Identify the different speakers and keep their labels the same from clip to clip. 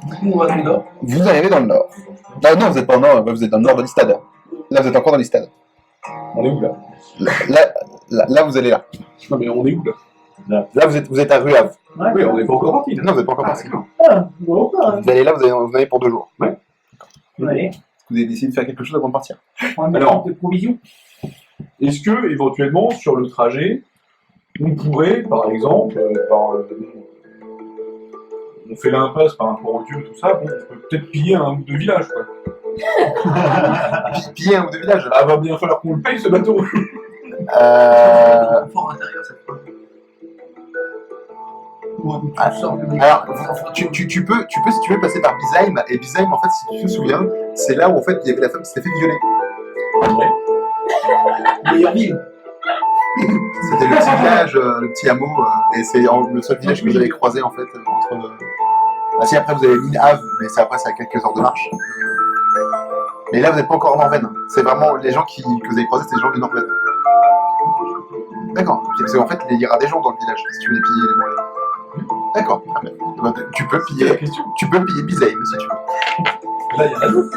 Speaker 1: Du coup, on va dans le nord.
Speaker 2: Vous arrivez dans le nord. Ah non, vous n'êtes pas au nord, vous êtes dans le nord de l'Istad. Là, vous êtes encore dans l'Istad.
Speaker 3: On est où là?
Speaker 2: Là, vous allez là.
Speaker 3: Non, mais on est où là?
Speaker 2: Là, vous êtes à Ruave.
Speaker 1: Ouais.
Speaker 3: Oui, on n'est pas encore parti là.
Speaker 2: Non, vous n'êtes pas encore parti.
Speaker 1: Ah, bon, pas.
Speaker 2: Vous allez là, vous allez pour 2 jours.
Speaker 1: Allez,
Speaker 2: Vous avez décidé de faire quelque chose avant de partir.
Speaker 1: on a
Speaker 3: Alors.
Speaker 1: de provisions.
Speaker 3: Est-ce que, éventuellement, sur le trajet, on pourrait, par exemple, on fait l'impasse par rapport au dieu, tout ça, bon, on peut peut-être piller 1 ou 2 villages, quoi.
Speaker 2: Piller 1 ou 2 villages.
Speaker 3: Ah, va bien falloir qu'on le paye, ce bateau.
Speaker 1: Fort intérieur, cette fois.
Speaker 2: Alors, tu peux, si tu veux, passer par Bizaim. Et Bizaim, en fait, si tu te souviens, c'est là où en fait il y avait la femme qui s'était fait violer.
Speaker 1: Meilleure ville.
Speaker 2: C'était le petit village, le petit hameau, et c'est le seul village que vous avez croisé en fait entre. Ah si, après vous avez l'île Havre, mais c'est après, c'est à quelques heures de marche. Mais là, vous n'êtes pas encore en Norvège. C'est vraiment les gens que vous avez croisés, c'est les gens du Norvège. D'accord. Parce qu'en fait, il y aura des gens dans le village si tu veux les piller, les mollets. D'accord. Ah ben, tu peux piller Bizaim si tu veux.
Speaker 3: Là, il y en a d'autres.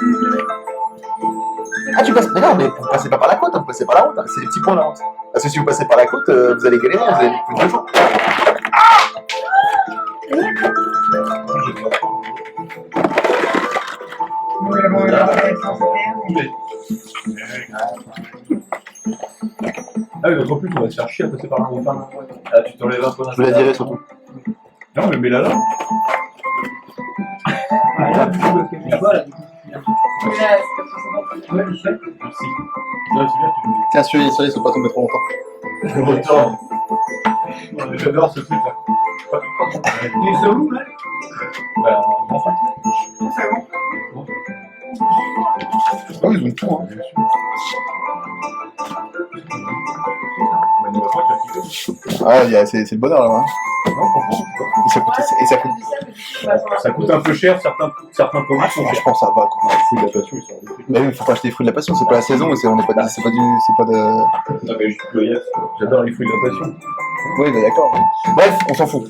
Speaker 2: Ah, tu passes. Mais non, mais vous passez pas par la côte, vous passez par la route. C'est les petits points de la route. Parce que si vous passez par la côte, vous allez galérer, vous allez plus de 2 jours.
Speaker 3: Ah oui, donc en plus, on va se faire chier à passer par la montagne. Ah, tu t'enlèves un peu.
Speaker 2: Je vous la dirai surtout.
Speaker 3: Non, mais mets-la là.
Speaker 1: Ah, là, du coup, qu'est-ce que tu vois, là, du coup?
Speaker 4: Mais là, c'est 450.
Speaker 1: Ouais, je sais.
Speaker 3: Merci. Là, c'est bien, tu me dis.
Speaker 2: Tiens, celui-là, ils sont pas tombés trop longtemps.
Speaker 3: Autant. J'adore ce truc là.
Speaker 1: Les zoos, là?
Speaker 3: Bah, enfin.
Speaker 1: C'est bon.
Speaker 2: Ah oui, ils ont tout, hein. Ah, c'est le bonheur là, hein.
Speaker 3: Ça coûte un peu cher, certains produits sont chers.
Speaker 2: Franchement, ça va, quoi.
Speaker 3: Les fruits de la passion, ils sont des trucs.
Speaker 2: Mais oui, faut pas acheter les fruits de la passion, c'est pas la saison, et on n'est pas, c'est pas de.
Speaker 3: Non, mais j'adore les fruits de la passion.
Speaker 2: Oui, bah, d'accord. Bref, on s'en fout.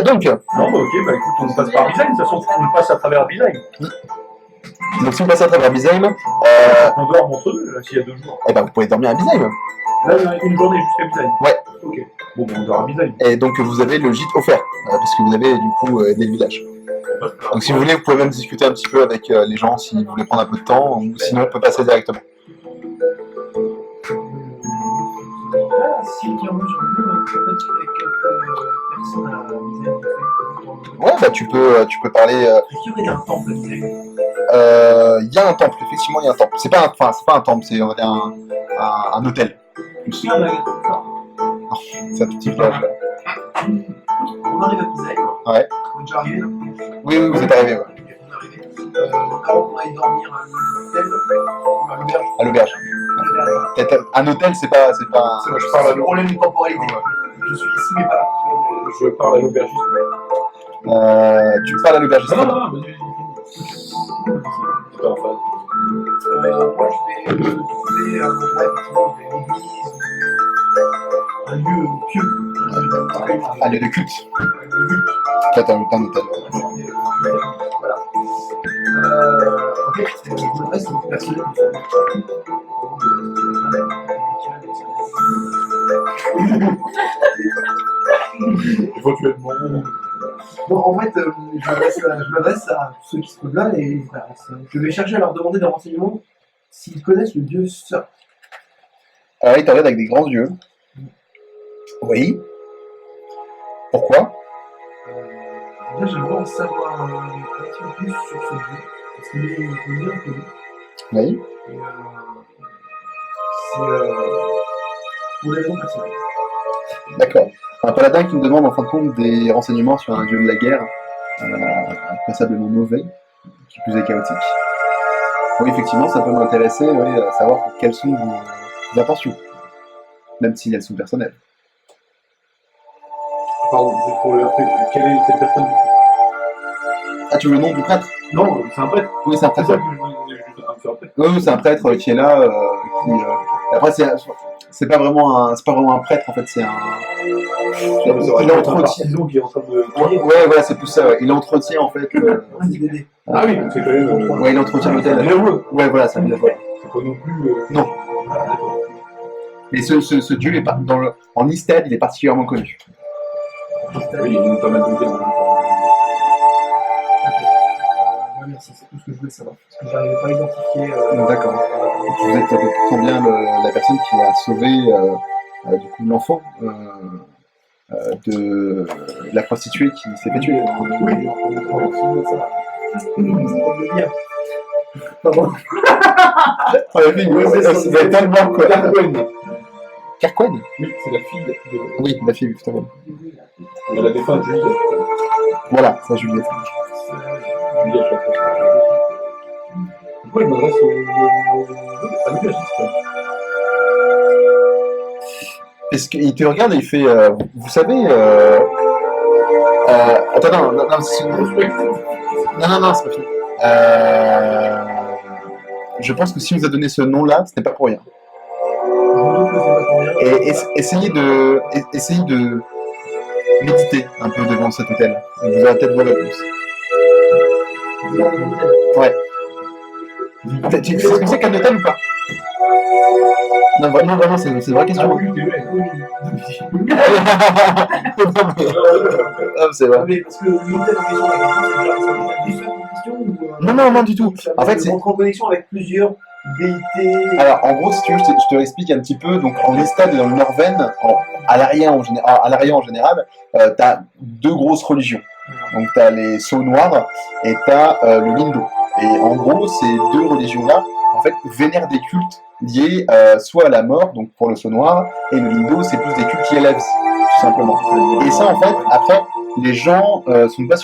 Speaker 2: Donc,
Speaker 3: Non, bah ok, bah écoute, on passe par Bizaim, de toute façon, on passe à travers Bizaim.
Speaker 2: si vous passez à travers Bizaim,
Speaker 3: On dort entre deux, là, s'il y a 2 jours.
Speaker 2: eh ben, vous pouvez dormir à Bizaim.
Speaker 3: Là, il y a une journée jusqu'à Bizaim.
Speaker 2: Ouais.
Speaker 3: Ok. Bon, bah on dort à Bizaim.
Speaker 2: Et donc, vous avez le gîte offert, parce que vous avez du coup des villages.
Speaker 3: On passe par-
Speaker 2: Donc, si vous voulez, vous pouvez même discuter un petit peu avec les gens si vous voulez prendre un peu de temps, ou sinon, on peut passer directement.
Speaker 1: Ah, si, tiens, moi, j'ai envie, peut-être qu'il y a quelques personnes à viser.
Speaker 2: Ouais, bah, tu peux parler.
Speaker 1: Est-ce qu'il y aurait un temple à viser?
Speaker 2: Il y a un temple, effectivement, il y a un temple. C'est pas un temple, c'est on va dire un hôtel.
Speaker 1: Ah, bah, d'accord.
Speaker 2: C'est un tout petit village.
Speaker 1: On arrive à Bizaï.
Speaker 2: Ouais.
Speaker 1: On est déjà arrivé, là.
Speaker 2: Oui, oui, vous êtes arrivé, ouais.
Speaker 1: On est arrivé. Avant qu'on aille dormir à l'hôtel, à l'auberge.
Speaker 2: À l'auberge. Peut-être un hôtel, c'est pas.
Speaker 3: Moi, je parle à
Speaker 1: Le problème de temporalité. Je suis ici, mais pas là.
Speaker 3: Je parle à l'aubergiste.
Speaker 2: Tu parles à l'auberge.
Speaker 3: Non, non, non, vas-y. T'es en face.
Speaker 1: Moi, je vais trouver un endroit, effectivement, une église, un lieu pieux.
Speaker 2: Un lieu de culte.
Speaker 1: Un lieu culte.
Speaker 2: Peut-être un hôtel.
Speaker 1: Voilà. Ok, je m'adresse aux personnes
Speaker 3: Éventuellement.
Speaker 1: Bon, en fait, je m'adresse à ceux qui se trouvent là et je vais chercher à leur demander des renseignements s'ils connaissent le dieu Sir.
Speaker 2: Alors, il te regarde avec des grands yeux. Oui. Pourquoi?
Speaker 1: Déjà, j'aimerais en savoir un petit peu plus sur ce dieu, parce qu'il est bien connu.
Speaker 2: Oui.
Speaker 1: Et c'est pour des raisons personnelles.
Speaker 2: D'accord. Un paladin qui me demande en fin de compte des renseignements sur un dieu de la guerre, passablement mauvais, qui plus est chaotique. Oui, effectivement, ça peut m'intéresser, oui, à savoir quelles sont vos intentions, même si elles sont personnelles.
Speaker 3: Pardon, juste pour le rappeler, quelle est cette personne?
Speaker 2: Ah, tu veux le nom du prêtre?
Speaker 3: Non, c'est un prêtre.
Speaker 2: Oui, c'est un
Speaker 3: C'est
Speaker 2: prêtre.
Speaker 3: ça que je voulais juste un peu après.
Speaker 2: Oui, c'est un prêtre qui est là. Après, c'est pas vraiment un prêtre en fait. Il entretient.
Speaker 3: Disons qu'il est en train de.
Speaker 2: Ouais, voilà, c'est plus ça. Ouais. Il entretient en fait.
Speaker 1: Un petit bébé.
Speaker 3: Ah oui, donc c'est quand même.
Speaker 2: Ouais, il entretient l'hôtel.
Speaker 3: Nerveux.
Speaker 2: Ouais, voilà, ça veut dire.
Speaker 3: C'est pas non plus.
Speaker 2: Non. Et ce dieu est en Istad, il est particulièrement connu.
Speaker 3: Oui, il y a pas mal de termes.
Speaker 1: Merci, c'est tout ce que je voulais savoir. Parce que j'arrivais pas à identifier.
Speaker 2: D'accord. Vous êtes pourtant bien la personne qui a sauvé du coup l'enfant de la prostituée qui s'est fait tuer.
Speaker 1: Oui, ça va. C'est pas le lien. Pardon.
Speaker 2: Oh, la fille, ça va être tellement quoi.
Speaker 3: Carquen.
Speaker 2: Carquen.
Speaker 3: Oui, c'est la fille de.
Speaker 2: Oui, la fille, tout à fait.
Speaker 3: La défunte Juliette.
Speaker 2: Voilà, ça Juliette.
Speaker 3: Juliette, la prostituée. Pourquoi il m'adresse à l'aubergiste?
Speaker 2: Est-ce qu'il te regarde et il fait vous savez attends, non, c'est pas fini. Je pense que si on vous a donné ce nom-là, ce n'est pas pour rien. Et essayez de méditer un peu devant cet hôtel. Vous aurez peut-être vos réponses. Ouais. Tu sais ce que c'est qu'un hôtel ou pas? Non, vraiment, c'est une vraie question. Ah, c'est vrai.
Speaker 1: Mais parce que l'hôtel en question,
Speaker 2: Non, du tout. En fait, c'est
Speaker 1: en connexion avec plusieurs déités.
Speaker 2: Alors, en gros, si tu veux, je te l'explique un petit peu. Donc, en Estade et dans le Norvène, à l'Arien en général, tu as deux grosses religions. Donc, tu as les Sceaux noirs et tu as le Lindo. Et en gros, ces deux religions-là, en fait, vénèrent des cultes liés soit à la mort, donc pour le Sceau noir, et le Lindo, c'est plus des cultes liés à la vie, tout simplement. Et ça, en fait, après, les gens sont pas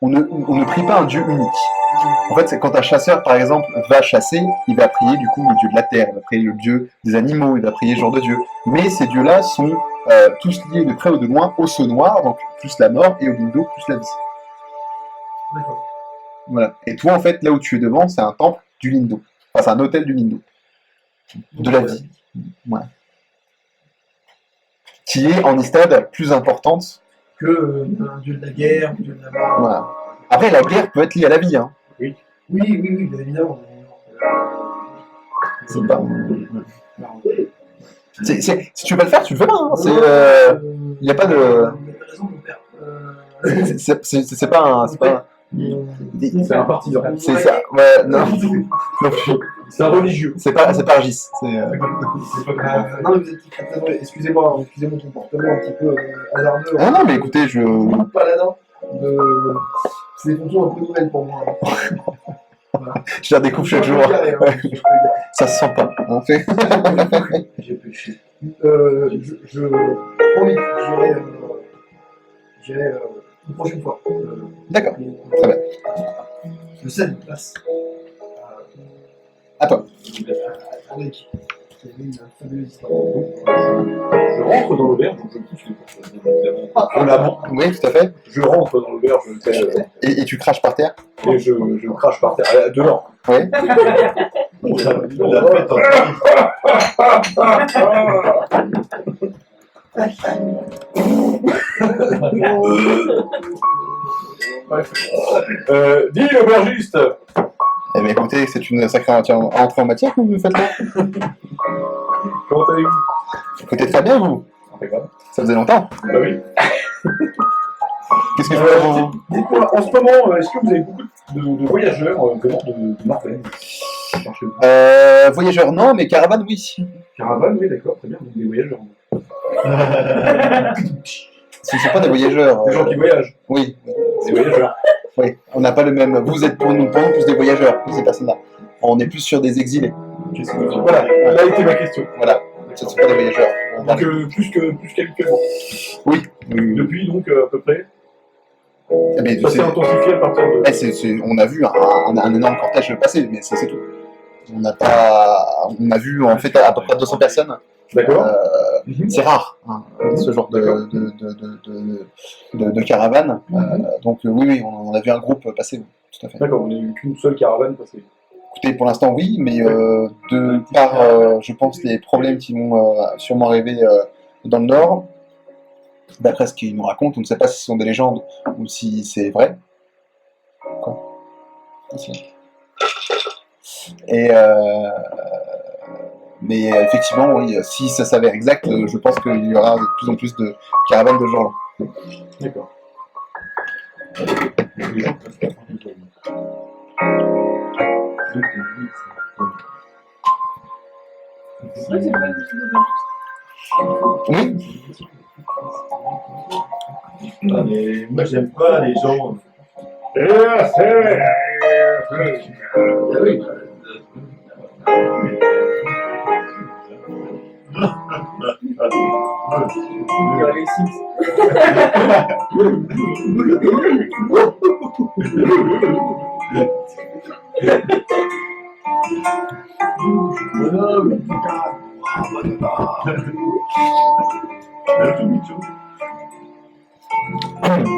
Speaker 2: on ne prie pas un dieu unique. En fait, c'est quand un chasseur, par exemple, va chasser, il va prier du coup le dieu de la terre, il va prier le dieu des animaux, il va prier ce genre de dieu. Mais ces dieux-là sont tous liés de près ou de loin au Sceau noir, donc plus la mort, et au Lindo, plus la vie.
Speaker 1: D'accord.
Speaker 2: Voilà. Et toi, en fait, là où tu es devant, c'est un temple du Lindo. Enfin, c'est un hôtel du Lindo. De la vie. Ouais. Qui est, en Istad, plus importante
Speaker 1: que un dieu de la guerre, un dieu de la mort.
Speaker 2: Voilà. Après, la guerre peut être liée à la vie. Hein.
Speaker 1: Oui, bien évidemment.
Speaker 2: C'est pas... Si tu veux pas le faire, tu le fais pas. Hein. Il n'y a pas de...
Speaker 1: Il a raison, mon père.
Speaker 2: C'est pas un...
Speaker 3: C'est un partisan.
Speaker 2: C'est ça. Ouais, non.
Speaker 3: C'est un religieux.
Speaker 2: C'est pas Argis.
Speaker 1: Non, mais vous êtes excusez-moi mon comportement un petit peu hasardeux.
Speaker 2: Ah non, mais écoutez, je...
Speaker 1: Paladin. C'est des fonctions un peu nouvelles pour moi. Voilà.
Speaker 2: Je la découvre chaque jour. Ça se sent pas. En fait.
Speaker 1: J'ai péché. Je promis, j'irai une prochaine fois.
Speaker 2: D'accord, très bien.
Speaker 1: Je cède une place.
Speaker 2: À toi.
Speaker 1: Henrik, qui avait une fabuleuse histoire.
Speaker 3: Je rentre dans l'auberge, donc je pousse le porte, évidemment. En amont.
Speaker 2: Oui, tout à fait.
Speaker 3: Je rentre dans l'auberge,
Speaker 2: Et tu craches par terre.
Speaker 3: et je crache par terre. Dehors.
Speaker 2: Oui.
Speaker 3: Dis l'aubergiste.
Speaker 2: Eh bien, écoutez, c'est une sacrée entrée en matière que vous faites là.
Speaker 3: Comment allez-vous?
Speaker 2: Écoutez très bien, vous.
Speaker 3: Impeccable.
Speaker 2: Ça faisait longtemps.
Speaker 3: Bah oui.
Speaker 2: Qu'est-ce que je peux faire pour vous?
Speaker 3: Dites-moi, en ce moment, est-ce que vous avez beaucoup de voyageurs venant de Norvège?
Speaker 2: Voyageurs, non, mais caravane, oui.
Speaker 3: Caravane, oui, d'accord, très bien, donc des voyageurs.
Speaker 2: Ce ne sont pas des voyageurs.
Speaker 3: Des gens qui voyagent.
Speaker 2: Oui.
Speaker 3: Des voyageurs.
Speaker 2: Oui, on n'a pas le même. Vous êtes pour nous plus des voyageurs, ces personnes-là. On est plus sur des exilés.
Speaker 3: Voilà, là était ma question.
Speaker 2: Voilà, ce ne sont pas des voyageurs.
Speaker 3: Donc plus qu'habituellement.
Speaker 2: Oui.
Speaker 3: Depuis donc à peu près.
Speaker 2: Eh bien,
Speaker 3: Ça s'est intensifié à partir de.
Speaker 2: on a vu un énorme cortège passer, mais c'est tout. On a vu en fait à peu près 200 personnes.
Speaker 3: D'accord.
Speaker 2: C'est rare, hein, ce genre de caravane. Donc oui, on a vu un groupe passer, tout à fait.
Speaker 3: D'accord, on n'a eu qu'une seule caravane passée.
Speaker 2: Écoutez, pour l'instant oui, mais de par, je pense, les problèmes qui vont sûrement arriver dans le Nord. D'après ce qu'ils nous racontent, on ne sait pas si ce sont des légendes ou si c'est vrai. Quoi ? Ici. Et mais effectivement, oui, si ça s'avère exact, je pense qu'il y aura de plus en plus de caravanes de gens là.
Speaker 3: D'accord.
Speaker 4: C'est vrai que c'est pas du tout de
Speaker 2: Oui,
Speaker 5: Ah, mais moi j'aime pas les gens.
Speaker 4: les Sims.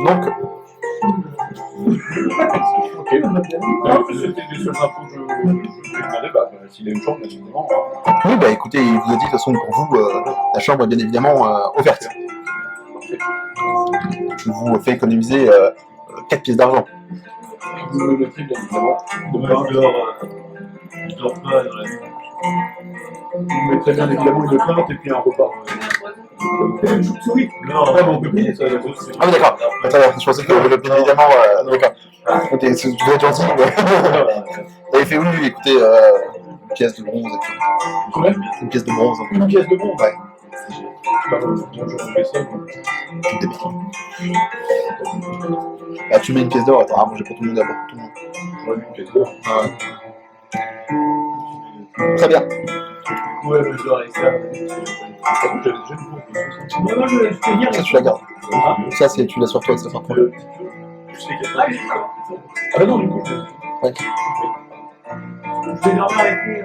Speaker 2: donc
Speaker 3: Ok. C'était des seules infos que je demandais. S'il y a une chambre, bien évidemment.
Speaker 2: oui, bah écoutez, il vous a dit de toute façon pour vous, la chambre est bien évidemment offerte. Je vous fais économiser 4 pièces d'argent.
Speaker 3: Vous me le noterez, bien évidemment.
Speaker 5: Moi je dors pas dans la nuit.
Speaker 3: Vous mettrez bien évidemment une plainte et puis un repas. Une chauve-souris.
Speaker 5: Non,
Speaker 3: Ah, mais on peut payer ça.
Speaker 2: Ah oui, d'accord. Attends, je pensais que vous bien évidemment. D'accord. Ok, vous êtes gentil. Vous avez fait oui, écoutez, une pièce de bronze.
Speaker 3: Combien ?
Speaker 2: Une pièce de bronze.
Speaker 3: Une pièce de bombe.
Speaker 2: Ouais.
Speaker 3: Moi, je fais ça.
Speaker 2: Une des pièces. Bah, tu mets une pièce d'or, attends, manger pour tout le monde d'abord. Pour tout le monde.
Speaker 3: Ouais, une pièce d'or.
Speaker 2: Très bien.
Speaker 5: Ouais, mais je dors avec ça.
Speaker 3: J'avais déjà une bombe.
Speaker 4: Moi, je peux dire.
Speaker 2: Ça, tu la gardes. Ça, c'est, tu l'as sur toi, ça sera pour
Speaker 3: Tu sais qu'il y a
Speaker 4: Ah, juste ça.
Speaker 3: Ah non, du coup,
Speaker 2: Ouais.
Speaker 4: Je vais dormir avec lui.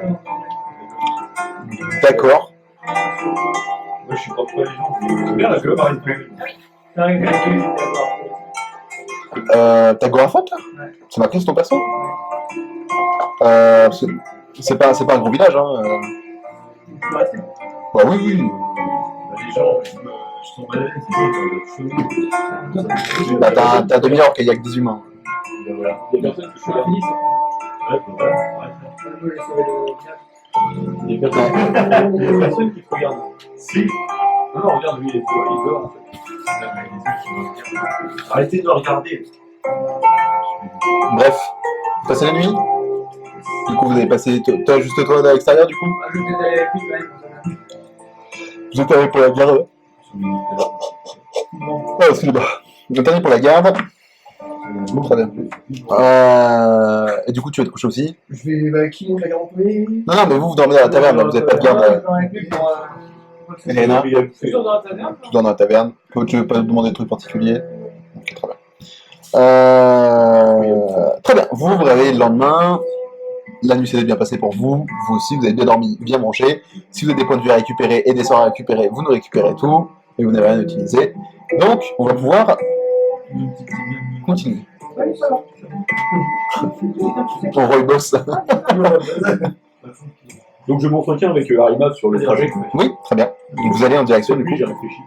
Speaker 2: D'accord.
Speaker 5: Moi je suis pas pour les gens.
Speaker 3: c'est bien la gueule.
Speaker 4: C'est vrai que avec lui, je vais avoir.
Speaker 2: T'as Goraphot là
Speaker 4: Ouais.
Speaker 2: C'est marqué sur ton perso c'est pas un gros village, hein.
Speaker 4: Tu peux rester.
Speaker 2: Bah oui, oui.
Speaker 5: Les gens, je tombe à l'aise, c'est
Speaker 2: Bah t'as un demi-heure qu'il y a que des humains.
Speaker 5: voilà.
Speaker 3: Il y a personne qui
Speaker 4: Je
Speaker 3: fait
Speaker 4: suis fini ça.
Speaker 5: Ouais, voilà.
Speaker 4: Je vais sauver le village.
Speaker 3: Il y a personne qui te regarde.
Speaker 5: Si.
Speaker 3: Non, non, regarde, lui, il est dehors en fait.
Speaker 5: Arrêtez de me regarder.
Speaker 2: Bref, vous passez la nuit. Du coup, vous avez passé. Toi, juste toi à l'extérieur, du coup.
Speaker 4: Ah, je vais peut-être aller avec lui quand même.
Speaker 2: Vous êtes allé pour la garde.
Speaker 4: Bon.
Speaker 2: Oh, excusez-moi. Vous êtes allé pour la garde. Très bien. Et du coup, tu vas te coucher aussi.
Speaker 1: Je vais. Bah, qui monte la garde en premier?
Speaker 2: Non, non, mais vous dormez à la taverne, là, vous n'avez pas de garde.
Speaker 4: Je dors avec lui pour.
Speaker 2: Elena,
Speaker 3: Il y a
Speaker 4: Toujours dans la taverne.
Speaker 2: tu dors dans la taverne. Tu veux pas demander de trucs particuliers. Ok, très bien. Très bien. Vous vous réveillez le lendemain. La nuit s'est bien passée pour vous. Vous aussi, vous avez bien dormi, bien mangé. Si vous avez des points de vue à récupérer et des sorts à récupérer, vous nous récupérez tout. Et vous n'avez rien à utiliser. Donc, on va pouvoir continuer.
Speaker 4: Ouais, ça va.
Speaker 2: On boss.
Speaker 3: Donc je m'entretiens avec Arima sur le trajet.
Speaker 2: Oui, très bien. Donc, vous allez en direction du coup.
Speaker 3: Lui, j'ai réfléchi.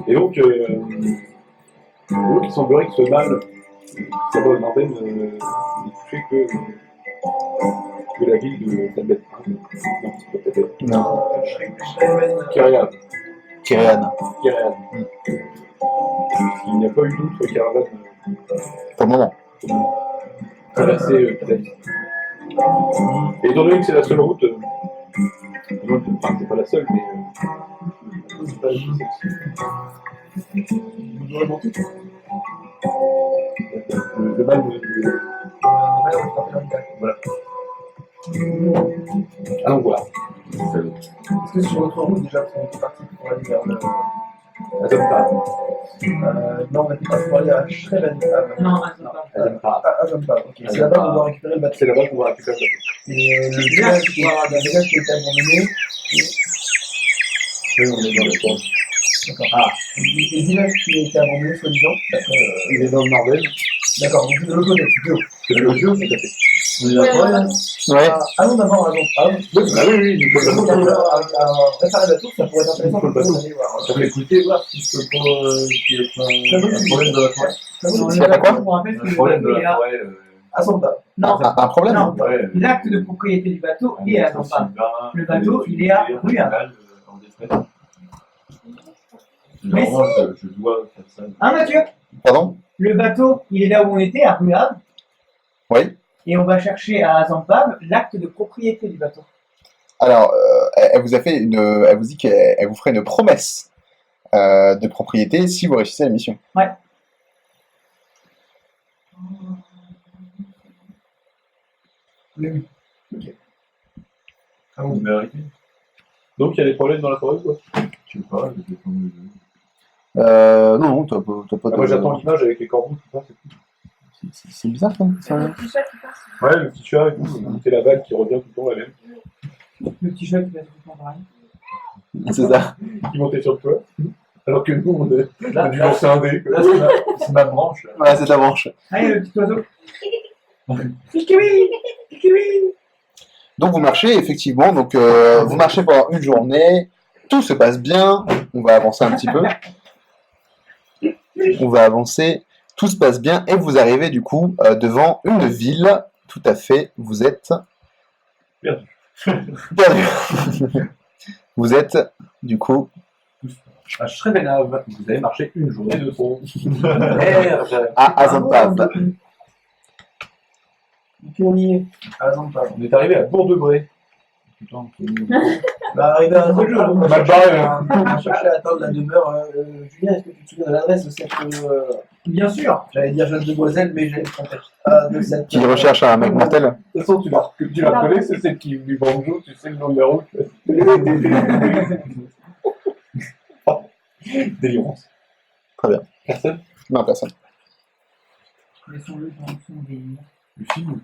Speaker 3: Et donc, il semblerait que ce mal, ça va en veine, ne toucher que la ville de Tabet. Non, c'est pas Tabet.
Speaker 2: Non.
Speaker 3: Kyrian.
Speaker 2: Kyrian.
Speaker 3: Kyrian. Il n'y a pas eu d'autres caravanes
Speaker 2: Pour le moment.
Speaker 3: traverser Tabet. Et étant donné que c'est la seule route, enfin, c'est pas la seule, mais c'est pas la seule. Le mal voilà. Allons voir.
Speaker 1: Est-ce que sur notre route déjà, parce qu'on était parti pour aller vers le.
Speaker 3: Azamtar.
Speaker 1: Non, on était parti pour aller à Shreven.
Speaker 4: Non, attends, attends.
Speaker 3: Azamtar.
Speaker 1: Azamtar, ok. C'est là-bas qu'on doit récupérer le bateau.
Speaker 3: C'est là-bas qu'on va récupérer ça.
Speaker 1: Et le village qui a été abandonné.
Speaker 3: Oui, on est dans le coin.
Speaker 1: D'accord. Le village qui a été abandonné, soi-disant.
Speaker 3: Il est dans le Nordel.
Speaker 1: D'accord, donc de l'autre côté, c'est Théo.
Speaker 3: C'est le jeu, c'est fait.
Speaker 5: On est d'accord, là
Speaker 2: Ouais.
Speaker 1: Allons d'abord à Zantpave.
Speaker 3: Ah oui, il faut
Speaker 1: Si on arrive à réparer la tour, ça pourrait être intéressant
Speaker 3: Il faut le
Speaker 1: pour nous
Speaker 3: bateau.
Speaker 1: d'aller voir.
Speaker 5: Ça fait écouter, voir si je peux pas. Qu'il y a pas un problème de la forêt.
Speaker 2: S'il y a pas quoi
Speaker 4: Je me rappelle que
Speaker 5: Un
Speaker 4: le
Speaker 5: problème de
Speaker 4: bateau est
Speaker 5: la
Speaker 4: là.
Speaker 5: forêt.
Speaker 1: À Zantpave.
Speaker 4: Non,
Speaker 2: Un problème
Speaker 4: non.
Speaker 5: Ouais.
Speaker 4: L'acte de propriété du bateau est à Zantpave. Le bateau, il est à Ruan.
Speaker 5: En détresse.
Speaker 4: Mais
Speaker 5: Normalement, je dois faire ça.
Speaker 4: Hein, Mathieu?
Speaker 2: Pardon?
Speaker 4: Le bateau, il est là où on était, à Ruan.
Speaker 2: Oui.
Speaker 4: Et on va chercher à Zantpave l'acte de propriété du bateau.
Speaker 2: Alors, elle vous a fait elle vous dit qu'elle vous ferait une promesse de propriété si vous réussissez la mission.
Speaker 4: Ouais.
Speaker 1: Oui. Ok.
Speaker 5: Ah, vous m'avez arrêté.
Speaker 3: Donc il y a des problèmes dans la forêt ou quoi?
Speaker 5: Je sais pas, j'ai fait tomber le jeu.
Speaker 2: Non, t'as pas de...
Speaker 3: Moi j'attends l'image avec les corbeaux, tout ça, c'est tout.
Speaker 2: C'est bizarre, quand même, ça.
Speaker 6: Le petit chat qui passe.
Speaker 3: Ouais, le petit chat et tout, c'est la vague qui revient tout le temps la même.
Speaker 4: Le petit chat qui va tout le temps pareil.
Speaker 2: C'est ça.
Speaker 3: Qui montait sur le toit. Alors que nous, on a dû
Speaker 5: Là,
Speaker 3: lancer un dé.
Speaker 5: là, c'est ma branche. Là.
Speaker 2: Ouais, c'est ta branche.
Speaker 4: Allez, le petit oiseau. Kikiwi, kikiwi.
Speaker 2: Donc vous marchez, effectivement, donc vous marchez pendant une journée, tout se passe bien, on va avancer un petit peu. On va avancer, tout se passe bien, et vous arrivez du coup devant une ville, tout à fait, vous êtes...
Speaker 5: Perdu.
Speaker 2: Perdu. Vous êtes, du coup...
Speaker 3: À Shrevenave, vous avez marché une journée de trop. Merde.
Speaker 2: à Zantpave.
Speaker 1: Puis on y est. À Zantpave.
Speaker 3: On est arrivé à Bourg-de-Bray. Putain,
Speaker 1: Bah, arrivé à Zantpave, on va
Speaker 3: mal barré, hein.
Speaker 1: chercher à atteindre la demeure. Julien, est-ce que tu te souviens de l'adresse de cette.
Speaker 4: Bien sûr.
Speaker 1: J'allais dire jeune demoiselle, mais j'allais me tromper. De cette.
Speaker 2: Qui recherche un mec mortel.
Speaker 3: De toute façon, tu la reconnais, c'est celle qui du banjo, tu sais le nom de la route. Délirance.
Speaker 2: Très bien.
Speaker 3: Personne?
Speaker 2: Non, personne.
Speaker 4: Laissons-le dans son délire.
Speaker 3: Le film.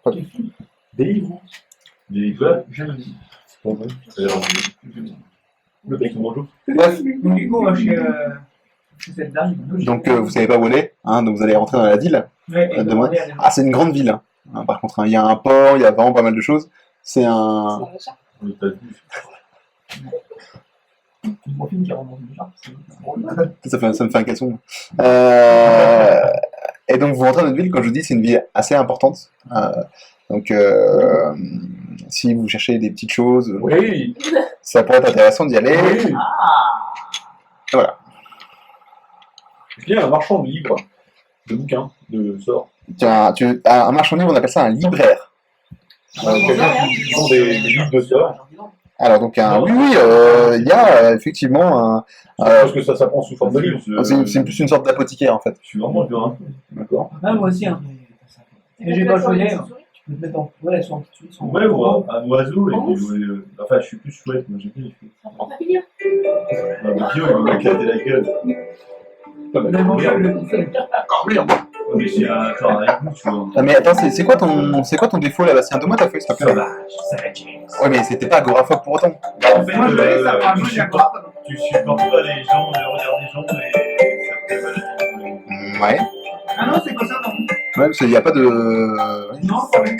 Speaker 2: Pas
Speaker 3: Délivrance.
Speaker 5: Délivrance.
Speaker 3: Jamais dit. C'est pas vrai.
Speaker 5: C'est-à-dire,
Speaker 3: Le mec, bonjour.
Speaker 2: Bref,
Speaker 4: Donc, du coup, on va chez cette dame.
Speaker 2: donc vous savez pas où aller, hein, donc vous allez rentrer dans la ville.
Speaker 4: Ouais, et
Speaker 2: demain.
Speaker 4: demander à des-
Speaker 2: Ah, c'est une grande ville. Hein, par contre, hein, il y a un port, il y a vraiment pas mal de choses. C'est un...
Speaker 5: on est pas vu.
Speaker 1: Une profile qui rentre dans une jarre, c'est drôle.
Speaker 2: Ça me fait un caleçon. Et donc, vous rentrez dans une ville, comme je vous dis, c'est une ville assez importante. Donc, si vous cherchez des petites choses,
Speaker 3: Oui.
Speaker 2: ça pourrait être intéressant d'y aller.
Speaker 3: Oui.
Speaker 2: Voilà.
Speaker 3: Il y a un marchand de livres, de bouquins, de sorts.
Speaker 2: Tiens, un marchand livre, on appelle ça un libraire.
Speaker 3: Quelqu'un qui vend des livres de sorts.
Speaker 2: Alors, donc, oui, il y a effectivement un...
Speaker 3: Parce que ça s'apprend sous forme de livre.
Speaker 2: c'est plus une sorte d'apothicaire, en fait.
Speaker 5: Je suis vraiment dur, hein.
Speaker 3: D'accord.
Speaker 4: Ah, moi aussi, hein. Mais j'ai pas choisi.
Speaker 1: Tu peux te mettre en. Ouais, elles sont en petite suite.
Speaker 5: Ouais, ou un oiseau, et puis jouer. Enfin, je suis plus chouette, moi j'ai bien les
Speaker 6: Ça prend pas bien.
Speaker 5: Guillaume, il m'a éclaté la gueule.
Speaker 4: Le mangeur, le
Speaker 5: Ouais, mais c'est un genre avec nous, tu vois.
Speaker 2: Ah, mais attends, c'est quoi ton défaut, là-bas? C'est un dommage, ta feuille, s'il te plaît.
Speaker 5: Ça va, James.
Speaker 2: Ouais, mais c'était pas agoraphobe pour autant.
Speaker 5: En fait,
Speaker 4: Moi, je l'ai, ça parle moins, j'accrois.
Speaker 5: tu supportes pas les gens, le regard des gens, et ça te fait mal.
Speaker 2: Ouais.
Speaker 4: Ah non, c'est pas ça, non.
Speaker 2: Ouais, parce qu'il n'y a pas de...
Speaker 4: Non, pas vrai.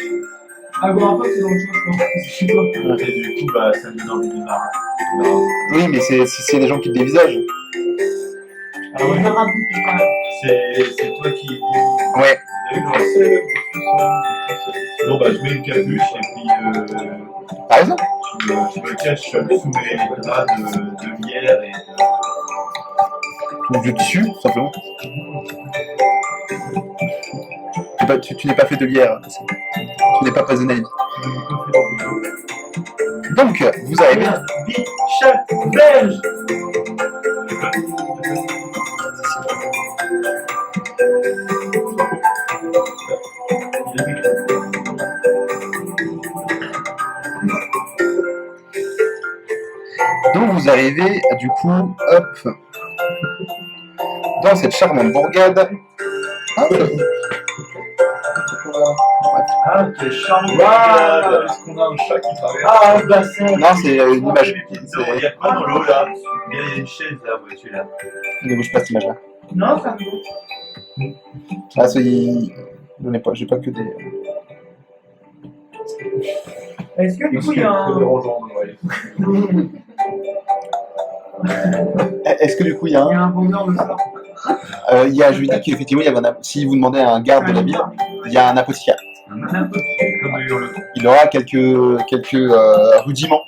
Speaker 4: Agoraphobe, c'est autre chose, je pense. Je sais pas.
Speaker 5: Et du coup, bah, ça me donne envie de marrer.
Speaker 2: Oui, mais c'est des gens qui te dévisagent.
Speaker 4: Ah ouais.
Speaker 5: C'est toi qui dis.
Speaker 2: Ouais.
Speaker 5: Bon, bah, je mets une capuche et puis
Speaker 2: Par exemple.
Speaker 5: je me cache sous mes draps de bière et
Speaker 2: Ou du tissu, tout simplement. Tu n'es pas fait de bière. Tu n'es pas prisonnier. Donc, vous arrivez...
Speaker 5: Big chat belge.
Speaker 2: Donc vous arrivez, du coup, hop, dans cette charmante bourgade. Hop.
Speaker 5: Ah, quel charmant.
Speaker 3: Waouh. Est-ce qu'on a un chat qui traverse?
Speaker 5: Ah, un bassin.
Speaker 2: Non, c'est une image.
Speaker 5: Il y a quoi dans l'eau là? Il y a une chaise là, ouais, celui-là.
Speaker 2: Ne bouge pas cette image-là.
Speaker 4: Non, ça me
Speaker 2: Ah, il J'en ai pas, j'ai pas que des.
Speaker 4: Est-ce que du coup il y a un.
Speaker 2: Est-ce que du coup il y a
Speaker 4: Il y
Speaker 2: un.
Speaker 4: a un vendeur de ça.
Speaker 2: Je lui ai dit qu'effectivement, il y avait si vous demandez à un garde de la ville, il y a un apothicaire.
Speaker 5: Comme de hurletons.
Speaker 2: Il aura quelques rudiments.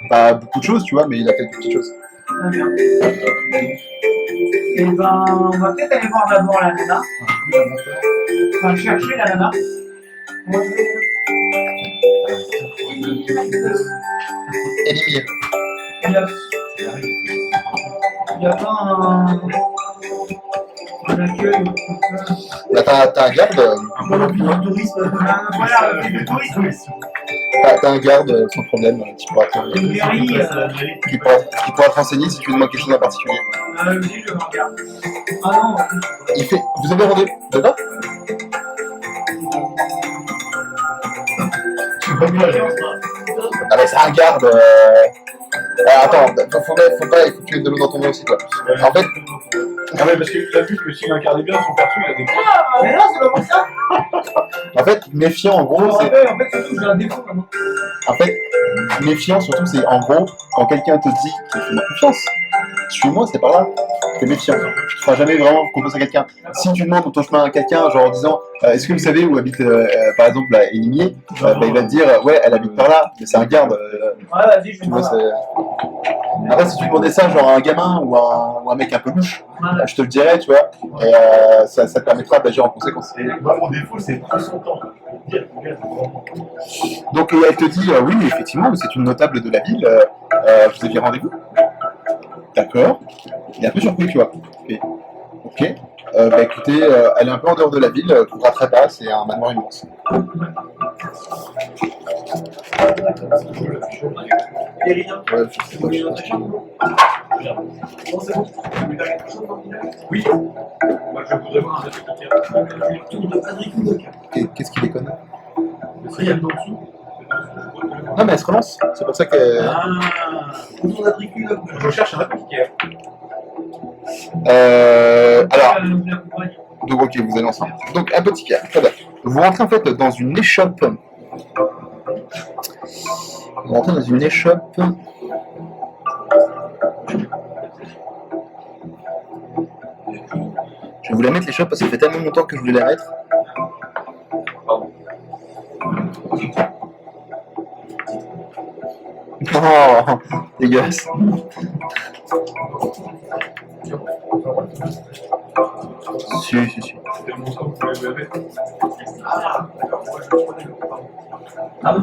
Speaker 2: Pas beaucoup de choses, tu vois, mais il a quelques petites choses.
Speaker 4: Très bien. Et ben, on va peut-être aller voir d'abord la nana. Enfin, chercher la nana. Moi, je vais.
Speaker 2: Élimir.
Speaker 4: Il y a pas un accueil.
Speaker 2: Bah, t'as un garde.
Speaker 1: Dans l'office du tourisme.
Speaker 4: Voilà, le du tourisme.
Speaker 2: T'as un garde sans problème qui pourra
Speaker 4: Une guérille.
Speaker 2: qui pourra te renseigner si tu demandes quelque chose en particulier.
Speaker 4: Oui, je me regarde. Ah non,
Speaker 2: Il fait. Vous avez rendez-vous dedans? Ah bah c'est un garde. Attends, faut pas, il faut que tu aies de l'eau dans ton nez aussi quoi. En fait,
Speaker 3: Ah ouais, parce que tu as vu que s'il incarnait bien son perso, il a des points.
Speaker 4: mais non, c'est pas pour ça.
Speaker 2: en fait, méfiant en gros, c'est.
Speaker 4: En fait, surtout, j'ai un défaut maintenant.
Speaker 2: En fait, méfiant surtout, c'est en gros, quand quelqu'un te dit fais-moi confiance, suis-moi, c'est par là, t'es méfiant. Tu ne feras jamais vraiment confiance à quelqu'un. Si tu demandes ton chemin à quelqu'un, genre en disant est-ce que vous savez où habite par exemple la Élimier, bah, il va te dire ouais, elle habite par là, mais c'est un garde.
Speaker 4: Ouais, vas-y, je
Speaker 2: Tu
Speaker 4: vais
Speaker 2: vois,
Speaker 4: voir.
Speaker 2: Après, si tu demandais ça genre à un gamin ou à un mec un peu louche, je te le dirais, tu vois, et ça te permettra d'agir en conséquence.
Speaker 5: Et moi, mon défaut, c'est prendre son temps.
Speaker 2: Donc elle te dit oui, effectivement, c'est une notable de la ville, vous aviez rendez-vous. D'accord. Il est un peu surpris, tu vois. Ok. Bah écoutez, elle est un peu en dehors de la ville, vous ne raterez pas, c'est un manoir immense.
Speaker 1: Il y a rien.
Speaker 2: Ouais,
Speaker 1: C'est bon, il y a notre chambre. Bon, c'est bon. Tu veux faire quelque chose dans le village?
Speaker 5: Oui. Moi, je voudrais voir un réplicateur.
Speaker 1: Tour de Patrick Oudoc.
Speaker 2: Qu'est-ce qu'il déconne?
Speaker 5: Il y a le dessous.
Speaker 2: Non, mais elle se relance, c'est pour ça que.
Speaker 5: Ah.
Speaker 1: Tour de Patrick Oudoc.
Speaker 5: Je cherche un réplicateur.
Speaker 2: Alors, donc ok, vous allez ensemble. Donc, apothicaire, très bien. Vous rentrez en fait dans une échoppe. Vous rentrez dans une échoppe. Je vais vous la mettre l'échoppe parce que ça fait tellement longtemps que je voulais la mettre. Oh, dégueulasse. Si.
Speaker 5: C'était mon temps que vous l'avez.
Speaker 1: Ah, d'accord. Moi, je prenais le pardon. Ah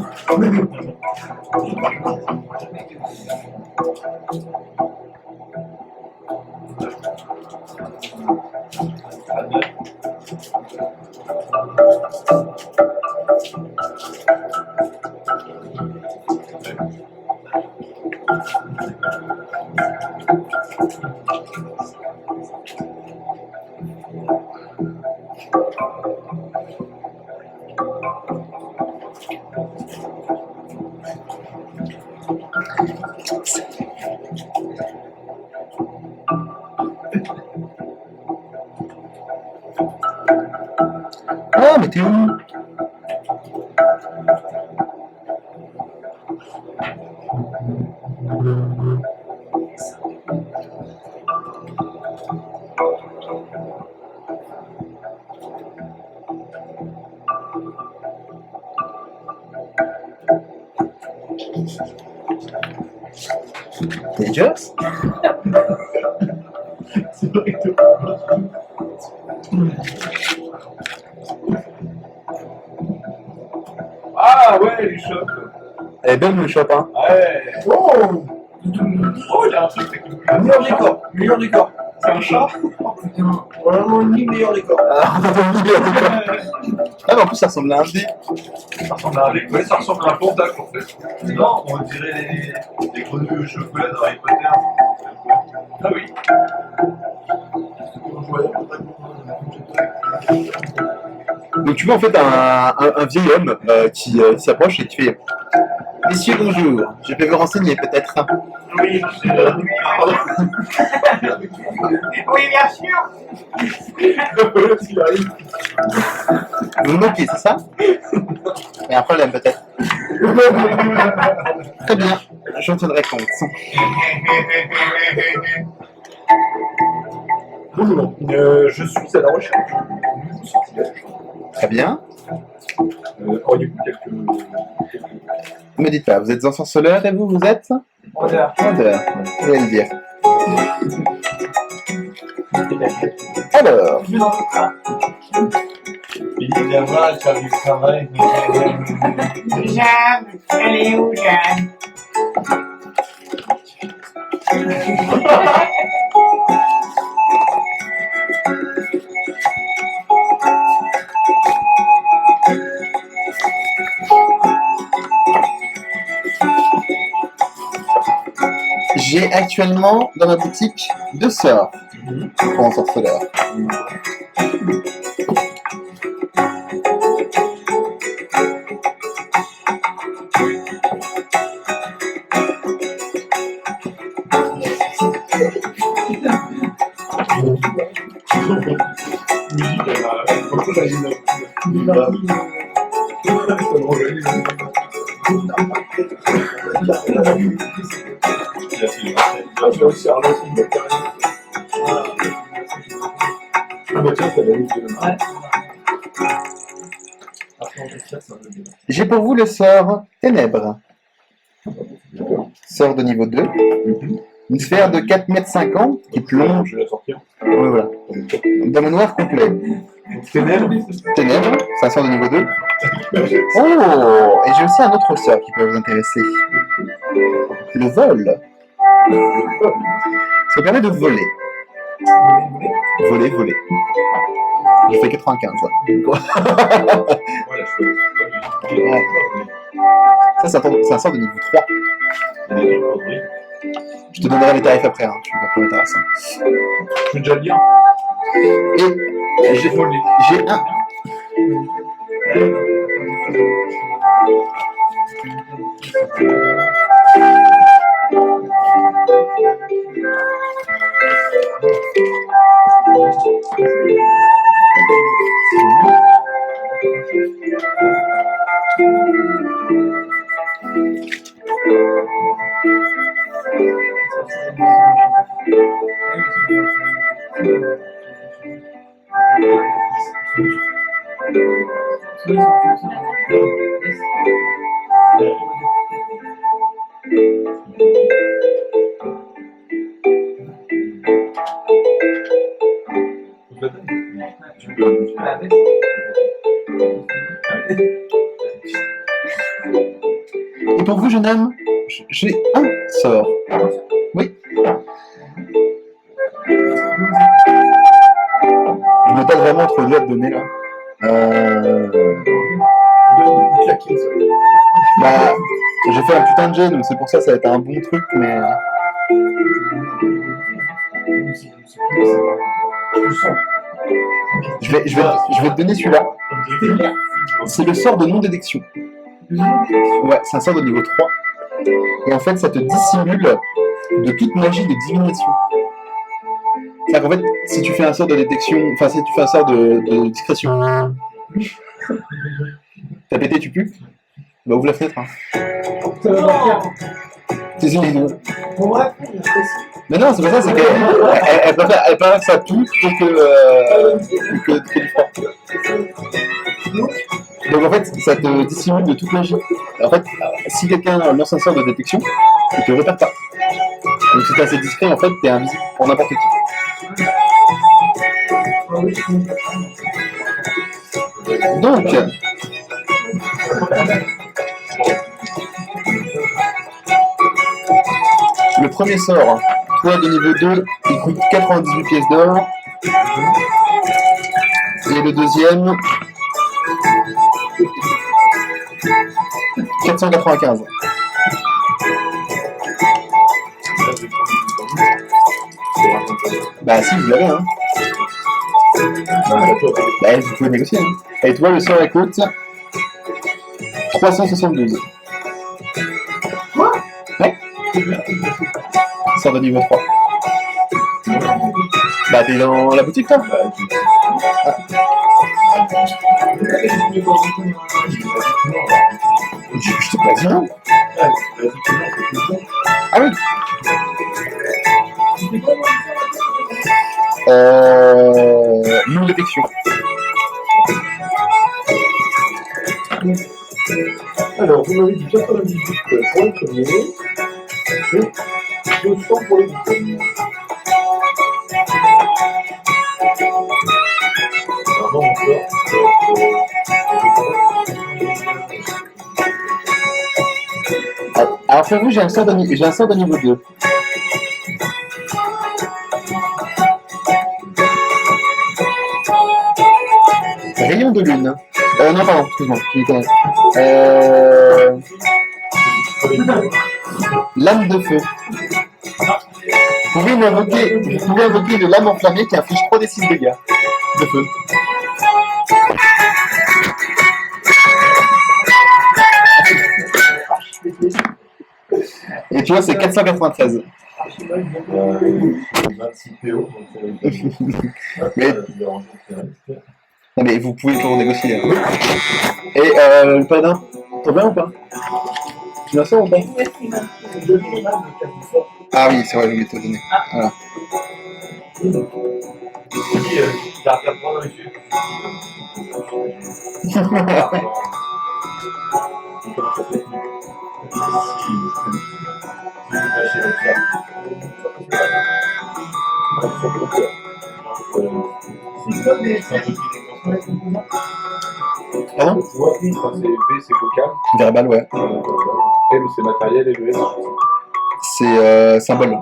Speaker 2: Ah, mais t'es où? T'es Joss?
Speaker 1: c'est vrai que
Speaker 5: Ah ouais, les chocs.
Speaker 2: Elle est belle le shop, hein?
Speaker 5: Ouais.
Speaker 1: oh,
Speaker 5: Oh, il y a un truc avec le
Speaker 1: meilleur décor, meilleur décor.
Speaker 5: C'est un chat.
Speaker 1: Oh putain, vraiment une ligne meilleur décor.
Speaker 2: Ah, mais en plus ça ressemble à un dé.
Speaker 5: Ça ressemble à ouais, ça ressemble à un pentacle en fait. Non, on dirait les grenouilles au chocolat dans Harry Potter. Ah oui.
Speaker 2: Donc tu vois en fait un vieil homme qui s'approche et qui fait « Messieurs, bonjour, je peux vous renseigner peut-être ?»
Speaker 5: Oui, c'est
Speaker 4: Oui, bien sûr.
Speaker 2: Vous vous moquez, c'est ça? Il y a un problème peut-être. Très bien, j'en tiendrai compte.
Speaker 3: Bonjour, je suis à la recherche d'un nouveau sortilège.
Speaker 2: Très bien.
Speaker 3: Auriez-vous quelques...
Speaker 2: Ne me dites pas, vous êtes ensorceleur et vous êtes?
Speaker 4: Odeur.
Speaker 2: Odeur, vous allez le dire. Alors,
Speaker 4: Je n'en veux pas.
Speaker 5: Il vient voir, il fait du travail.
Speaker 4: Jeanne, elle est où, Jeanne?
Speaker 2: j'ai actuellement dans ma boutique 2 sorts pour ensorceleur. J'ai pour vous le sort Ténèbres. Sort de niveau 2. Une sphère de 4,50 m qui plonge.
Speaker 3: Je vais la sortir.
Speaker 2: Oui, voilà. Dans le noir complet.
Speaker 3: Ténèbres.
Speaker 2: Ténèbres, c'est un sort de niveau 2. Oh! Et j'ai aussi un autre sort qui peut vous intéresser. Le vol. Ça permet de voler. Voler. J'ai fait 95.
Speaker 3: Voilà,
Speaker 2: Ça, c'est un sort de niveau 3. Je te donnerai les tarifs après, hein. Tu vas trouver intéressant.
Speaker 3: Je peux déjà le dire.
Speaker 2: Et j'ai un. Et pour vous, jeune homme, j'ai un sort. Oui. Je me tape vraiment trop dur de donner là. Bah, j'ai fait un putain de jet, donc c'est pour ça que ça va être un bon truc, mais. Je vais te donner celui-là. C'est le sort de non-détection. Ouais, c'est un sort de niveau 3. Et en fait, ça te dissimule de toute magie de divination. C'est-à-dire qu'en fait, si tu fais un sort de détection, enfin, si tu fais un sort de discrétion, t'as pété, tu pues, bah ouvre la fenêtre. Hein. C'est une mais non, c'est pas ça, c'est qu'elle préfère que ça pue plutôt que du froid. Donc en fait, ça te dissimule de toute magie. En fait, si quelqu'un lance un sort de détection, il te repère pas. Donc si t'es assez discret, en fait, t'es invisible pour n'importe qui. Donc, le premier sort, toi de niveau 2, il coûte 98 pièces d'or. Et le deuxième, 495. Bah si, vous l'avez, hein. Bah vous pouvez négocier, hein. Et toi, le sort, il coûte 372.
Speaker 4: Quoi?
Speaker 2: Ouais. Sort de niveau 3. Bah, t'es dans la boutique, toi? Je t'ai pas dit rien. Ah oui. Non détection.
Speaker 3: Alors, vous m'avez dit 98 pour le premier, et 200 pour le deuxième. Alors, on sort.
Speaker 2: Alors pour vous, j'ai un sort de niveau 2. Rayon de lune. Non, pardon, excuse-moi. Lame de feu. Vous pouvez invoquer une lame enflammée qui inflige 3d6 de dégâts de feu. Et tu vois, c'est 493.
Speaker 3: 26 PO.
Speaker 2: Mais... Non mais vous pouvez toujours négocier. Hein. Et le paladin, t'en viens ou pas? Tu l'as ça ou pas? Ah oui, c'est vrai, je vais te le donner. Voilà. Pardon?
Speaker 3: C'est V, c'est vocal.
Speaker 2: Verbal, ouais.
Speaker 3: M, c'est matériel et le S.
Speaker 2: C'est symbole.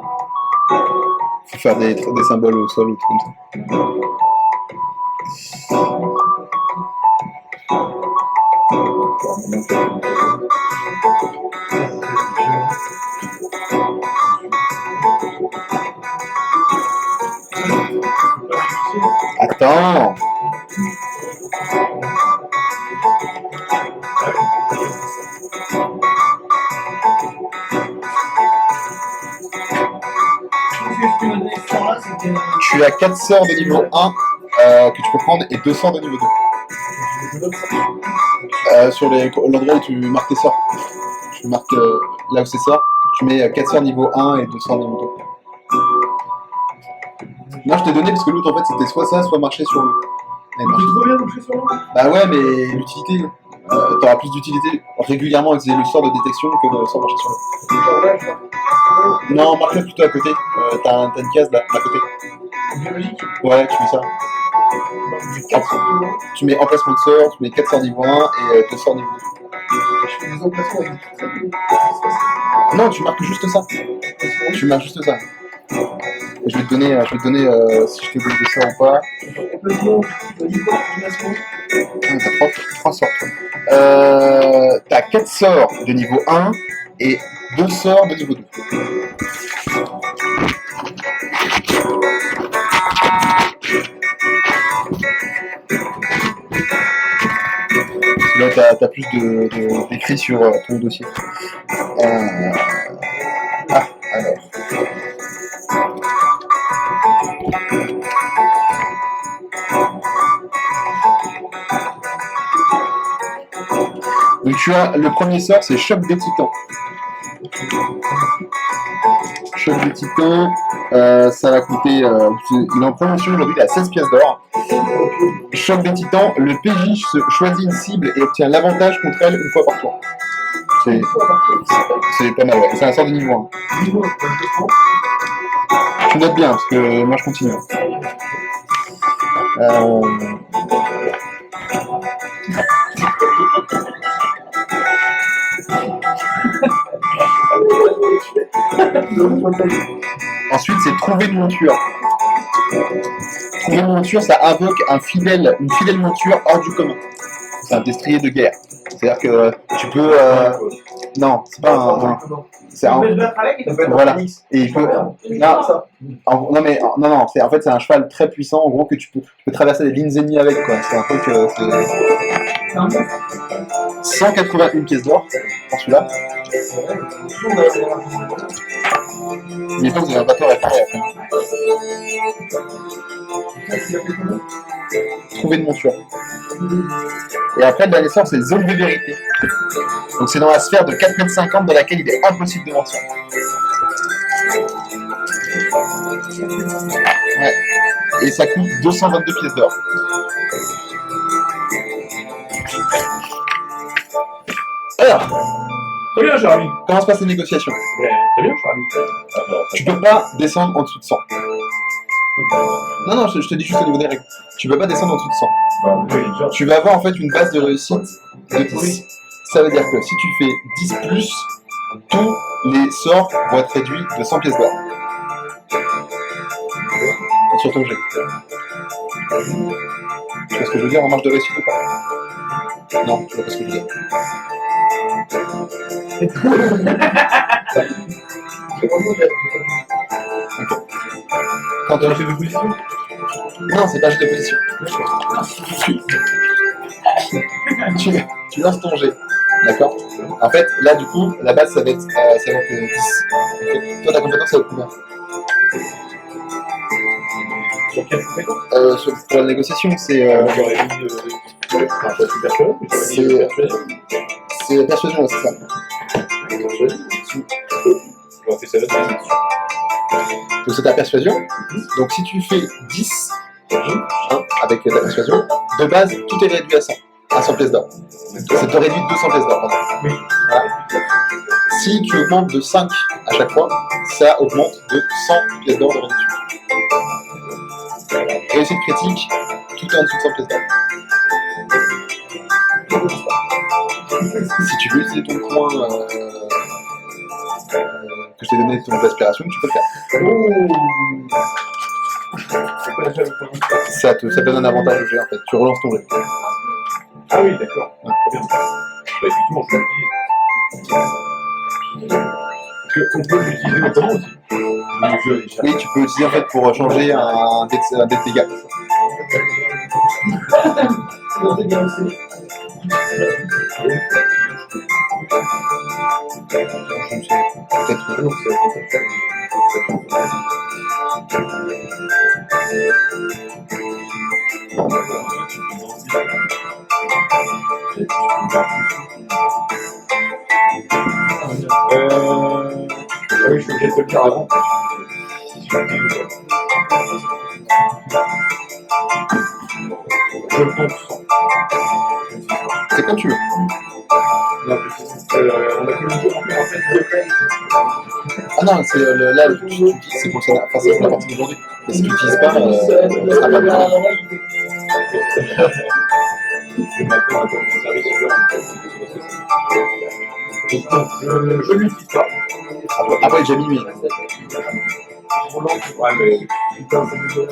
Speaker 2: Faut faire des symboles au sol ou tout comme ça. Attends. Tu as 4 sorts de niveau 1 que tu peux prendre et 2 sorts de niveau 2. Sur l'endroit où tu marques tes sorts. Tu marques là où c'est sort, tu mets 4 sorts niveau 1 et 2 sorts niveau 2. Moi je t'ai donné parce que l'autre en fait c'était soit ça, soit marcher sur l'eau. Bah ouais, mais l'utilité, t'auras plus d'utilité régulièrement à utiliser le sort de détection que de sort marcher sur l'eau. Non, marche plutôt à côté. T'as une case là, à côté. Ouais, tu fais ça. Tu mets emplacement de sort, tu mets 4 sorts niveau 1 et 2 sorts niveau 2.
Speaker 1: Je fais des emplacements avec des trucs.
Speaker 2: Non, tu marques juste ça. Tu marques juste ça. Et je vais te donner si je te donne des sorts ou pas. T'as 3 sorts. T'as 4 sorts de niveau 1 et 2 sorts de niveau 2. Là, t'as plus d'écrits sur ton dossier. Alors. Donc tu as le premier sort, c'est Choc des Titans. Choc des Titans, ça va coûter, il est en promotion aujourd'hui, il est à 16 pièces d'or. Choc des Titans, le PJ choisit une cible et obtient l'avantage contre elle une fois par tour. C'est pas mal, ouais. C'est un sort de niveau 1. Tu notes bien, parce que moi je continue. Ensuite, c'est trouver une monture. Trouver une monture, ça invoque une fidèle monture hors du commun. C'est un destrier de guerre. C'est-à-dire que tu peux... Non, c'est pas un... C'est un... Voilà. Et il peut... Non, en fait, c'est un cheval très puissant, en gros, que tu peux traverser des lignes ennemies avec, quoi. C'est un truc...
Speaker 4: C'est un monstre.
Speaker 2: 181 pièces d'or pour celui-là. Mais vous n'avez pas peur à faire après. Trouver une monture. Et après, le dernier sort, c'est zone de vérité. Donc c'est dans la sphère de 4,50 m dans laquelle il est impossible de mentir. Ouais. Et ça coûte 222 pièces d'or. Alors,
Speaker 3: Très bien, cher ami.
Speaker 2: comment se passent les négociations?
Speaker 3: Très bien, cher ami.
Speaker 2: Tu peux pas descendre en dessous de 100. Non, non, je te dis juste au niveau des règles. Tu peux pas descendre en dessous de 100.
Speaker 3: Oui, déjà.
Speaker 2: Tu vas avoir en fait une base de réussite de 10. Ça veut dire que si tu fais 10 plus, tous les sorts vont être réduits de 100 pièces d'or. Sur ton jet. Tu vois ce que je veux dire en marge de réussite ou pas? Non, tu vois pas ce que je veux dire. Quand
Speaker 3: T'as un chef de position?
Speaker 2: Non, c'est pas un jet de position. Tu lances ton jet. D'accord? En fait, là, du coup, la base, ça va être 10. Okay. Toi, ta compétence, ça va être combien?
Speaker 3: Sur quelle compétence?
Speaker 2: Pour la négociation, c'est
Speaker 3: J'aurais mis. Ouais, c'est un choix persuasion.
Speaker 2: c'est la persuasion, ouais, c'est ça.
Speaker 3: On va faire ça là.
Speaker 2: Donc, c'est ta persuasion. Donc, si tu fais 10 avec ta persuasion, de base, tout est réduit à 100 pièces d'or. Ça te réduit de 200 pièces d'or, pardon.
Speaker 3: Oui.
Speaker 2: Voilà. Si tu augmentes de 5 à chaque fois, ça augmente de 100 pièces d'or de réduction. Réussite critique, tout est en dessous de 100 pièces d'or. Si tu veux utiliser ton point que je t'ai donné, ton d'aspiration, tu peux le faire.
Speaker 3: C'est quoi la chef de position?
Speaker 2: Ça te donne un avantage au jet en fait. Tu relances ton jet.
Speaker 3: Ah oui, d'accord. Très bien. Bah, effectivement, je l'utilise. On peut l'utiliser autrement aussi.
Speaker 2: Oui, tu peux utiliser en fait pour changer un dé de dégâts. Peut-être.
Speaker 3: Oui, je vais te le faire avant. Je le compte.
Speaker 2: C'est quand tu veux.
Speaker 3: Non, on a communiqué en fait deux peines.
Speaker 2: Ah non, c'est là, tu utilises, c'est pour ça. Enfin, c'est pour la partie d'aujourd'hui. Mais si tu n'utilises pas, ça sera pas bien.
Speaker 3: C'est maintenant un service je ne l'utilise pas.
Speaker 2: Après, j'ai déjà minuit.
Speaker 3: Ouais, mais.
Speaker 1: Putain, ça me donne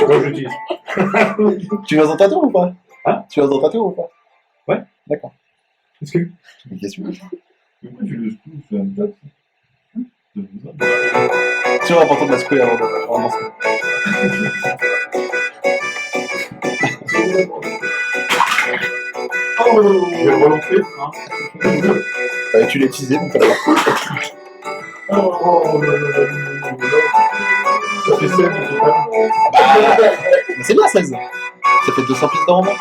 Speaker 3: Moi, j'utilise.
Speaker 2: Tu vas dans ta tour ou pas?
Speaker 3: Hein?
Speaker 2: Tu vas dans ta tour ou pas?
Speaker 3: Ouais.
Speaker 2: D'accord.
Speaker 3: Est-ce que.
Speaker 2: Une question.
Speaker 5: Pourquoi tu le secoues? C'est un date.
Speaker 2: C'est toujours important de la secouer avant de lancer.
Speaker 3: Je vais le relancer. Hein.
Speaker 2: Tu l'as utilisé, donc ça va.
Speaker 3: Ça fait 16 au total.
Speaker 2: Mais c'est bien 16. Ça fait 200 pièces d'or en moins.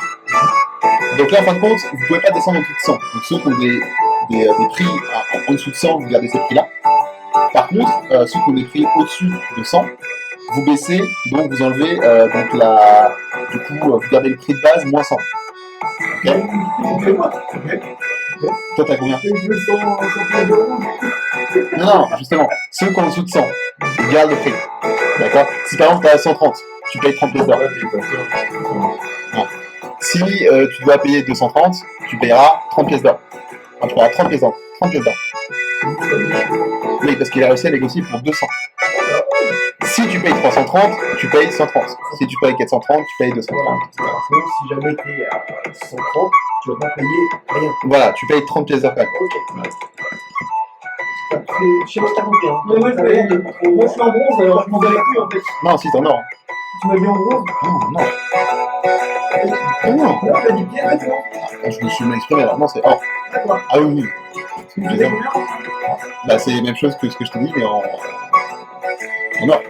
Speaker 2: Donc là, en fin de compte, vous ne pouvez pas descendre en dessous de 100. Donc ceux qui ont des prix en dessous de 100, vous gardez ces prix-là. Par contre, ceux qui ont des prix au-dessus de 100, vous baissez, donc vous enlevez, du coup, vous gardez le prix de base moins 100. Ok. Toi, t'as combien? Non, justement, ceux qui ont en dessous de 100, ils gardent le prix. D'accord? Si par exemple, t'as 130, tu payes 30 pièces d'or. Si tu dois payer 230, tu payeras 30 pièces d'or. Enfin, tu payeras 30 pièces d'or. 30 pièces d'or. Oui, parce qu'il a réussi à négocier pour 200. Si tu payes 330, tu payes 130. Si tu payes 430, tu payes 230.
Speaker 1: Si jamais t'es à 130, tu vas pas payer rien.
Speaker 2: Voilà, tu payes 30 pièces d'or quand même.
Speaker 1: Je sais pas si t'as combien.
Speaker 4: Mais moi, je suis en bronze, alors je m'en bats les couilles en fait.
Speaker 2: Non, si t'en as.
Speaker 1: Tu m'as dit en gros.
Speaker 2: Non, non. Non, non.
Speaker 1: T'as dit bien d'accord.
Speaker 2: Je me suis mal exprimé, alors non, c'est or.
Speaker 1: D'accord.
Speaker 2: Ah oui, oui.
Speaker 1: Tu me disais combien?
Speaker 2: Bah, c'est la même chose que ce que je t'ai dit, mais en or.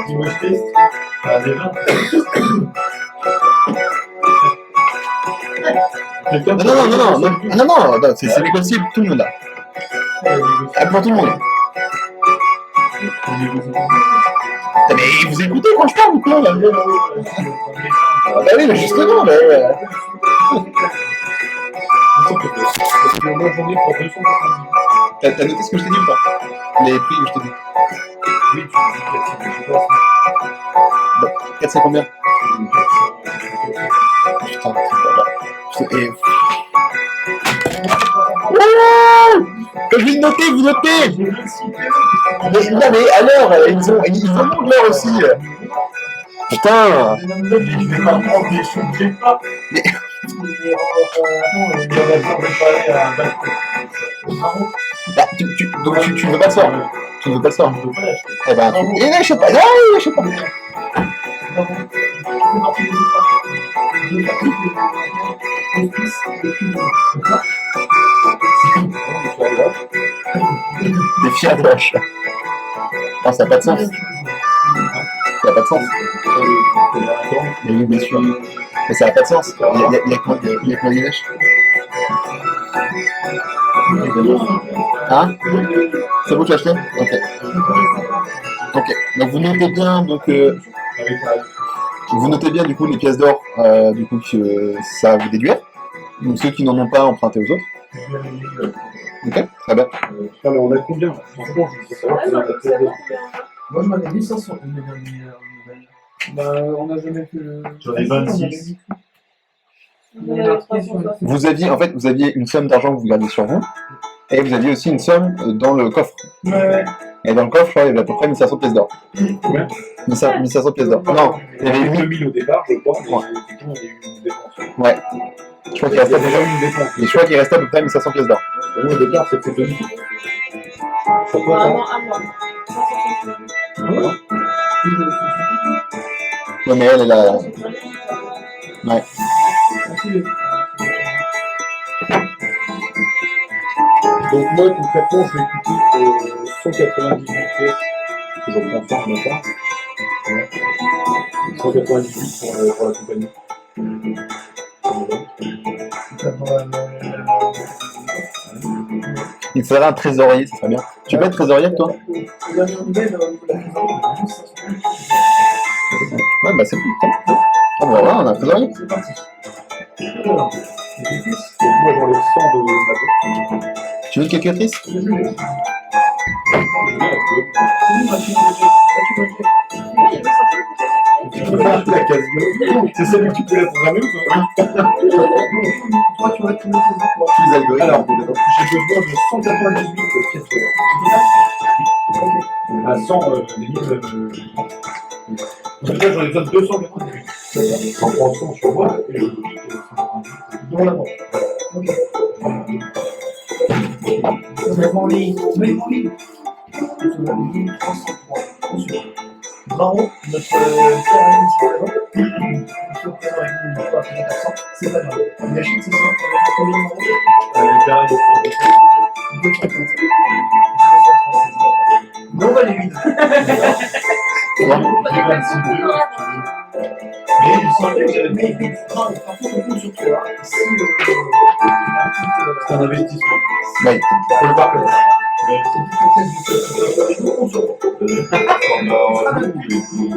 Speaker 5: Dis-moi, je triste. Ah, déjà.
Speaker 2: Non, non, non, non, non, non, non, non, c'est négocié pour tout le monde là. Ah, pour tout le monde. Ah, mais vous écoutez quand je parle ou quoi là? Ah, bah oui, mais justement, mais.
Speaker 3: Moi, j'en ai pour 290.
Speaker 2: T'as noté ce que je t'ai dit ou pas? Les prix que je t'ai dit.
Speaker 3: Oui, tu me dis 400, je sais pas.
Speaker 2: 400 combien? Putain, c'est pas là. Et... Wouh! Quand je vais noter, vous notez! Mais, non mais alors, ils en ont de l'heure aussi! Putain!
Speaker 5: Je vais pas prendre des choses que j'ai pas.
Speaker 2: Mais...
Speaker 5: Il va faire préparer un bateau.
Speaker 2: Bah, donc tu ne veux pas le sort? Tu ne veux pas le sort?
Speaker 5: Je peux pas l'acheter.
Speaker 2: Eh ben, il n'achète pas! Non, il n'achète pas! Des fiers de vache. Non, ça n'a pas de sens. Ça n'a pas de sens. Mais oui, bien sûr. Mais ça n'a pas de sens. Il y a que moi qui lâche. Hein? C'est vous qui achetez? Ok. Ok. Donc vous notez bien, vous notez bien du coup les pièces d'or, du coup que ça va vous déduire. Donc ceux qui n'en ont pas, empruntez aux autres. Ok, très bien.
Speaker 3: Putain, mais on a combien là? Franchement, je veux savoir combien on a de pièces d'or.
Speaker 1: Moi, je m'en ai 1500 une nouvelle.
Speaker 3: Bah, on a jamais fait le.
Speaker 5: J'en ai 26.
Speaker 2: Vous aviez une somme d'argent que vous gardiez sur vous, et vous aviez aussi une somme dans le coffre.
Speaker 1: Ouais.
Speaker 2: Et dans le coffre, je crois, il y avait à peu près 1500 pièces d'or.
Speaker 3: Combien?
Speaker 2: 1500 pièces d'or. Non, il y avait
Speaker 3: 2000 au départ, je crois, mais effectivement, il y a eu une dépense.
Speaker 2: Ouais. Je crois
Speaker 3: Il
Speaker 2: qu'il
Speaker 3: y a
Speaker 2: restait
Speaker 3: déjà eu une dépense.
Speaker 2: et je crois qu'il restait à peu près 1500 pièces d'or.
Speaker 3: Au départ, c'était 2000. Sur toi,
Speaker 6: Un
Speaker 3: ça
Speaker 6: mois.
Speaker 3: Voilà.
Speaker 2: Ouais, mais elle est là. Ouais.
Speaker 3: Donc moi, concrètement, je vais coûter 198 pièces que je prends ça en matin. Voilà. 198 pour la compagnie.
Speaker 2: Il faudrait un trésorier, ça serait bien. Tu peux être trésorier, toi? Ouais, bah c'est cool. Ah, bah voilà, on a un trésorier.
Speaker 1: C'est parti.
Speaker 3: Donc moi, j'enlève 100 de ma boîte.
Speaker 2: Tu veux une calculatrice?
Speaker 3: La casse-gueule. C'est celle que tu peux la programmer ou pas?
Speaker 1: Toi, tu vas te mettre les autres.
Speaker 2: Tous les algorithmes.
Speaker 3: Alors, j'ai besoin de 198 pièces d'or. À 100, des livres. Déjà, j'en ai besoin de 298. En prends 100 sur moi et je.
Speaker 1: Dans la banque. Ok. Complètement ligne. Complètement ligne. Complètement ligne 303. Attention. Bravo, notre Caroline Citadin. Notre présent avec nous, une fois après 400. C'est pas grave. Il achète ses 100. Combien d'euros?
Speaker 5: Carré de
Speaker 1: 237. Non, on va les vider.
Speaker 5: Mais il semblait que j'avais
Speaker 1: Mais par contre, on compte sur toi. Si
Speaker 5: c'est un investissement.
Speaker 2: Ouais.
Speaker 5: Faut le parler.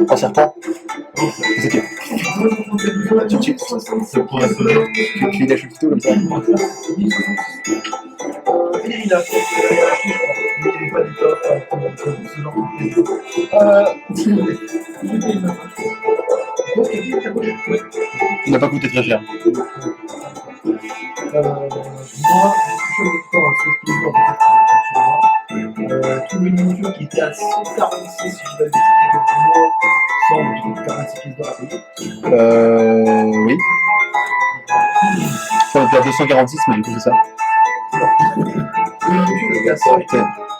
Speaker 2: En serpent. C'est qui? Tu lâches le couteau comme ça.
Speaker 1: Et il a acheté, je crois. Mais il n'est pas du top, ce genre de
Speaker 2: Il n'a pas coûté très cher.
Speaker 1: moi, tous les montures qui étaient à 146, si je l'avais dit, 146 pièces d'or à payer.
Speaker 2: Oui. Ça va faire 246, mais du coup, c'est ça. Ok.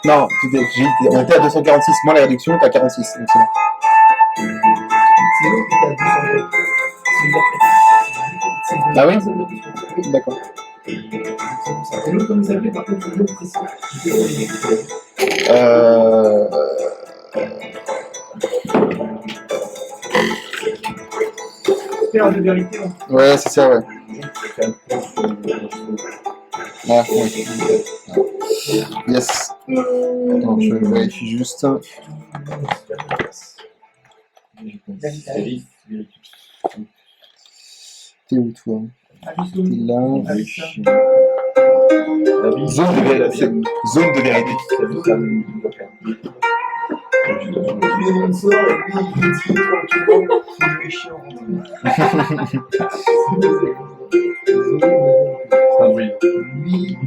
Speaker 2: Non, on était à 246. Moi, la réduction est à 46. Donc c'est bon.
Speaker 1: C'est l'autre qui est à 200.
Speaker 2: Ah oui? D'accord.
Speaker 1: Et l'autre, comme il s'appelait, par contre, c'est l'autre précis. Père de vérité.
Speaker 2: Ouais, c'est ça, ouais. Ah, ouais. Yes. Attends, je vérifie juste. T'es où, toi? T'es là. Zone de vérité. Zone de vérité.
Speaker 1: Lui, on sort et lui, il dit tranquillement, il est chiant.
Speaker 3: Ah oui.
Speaker 1: Lui,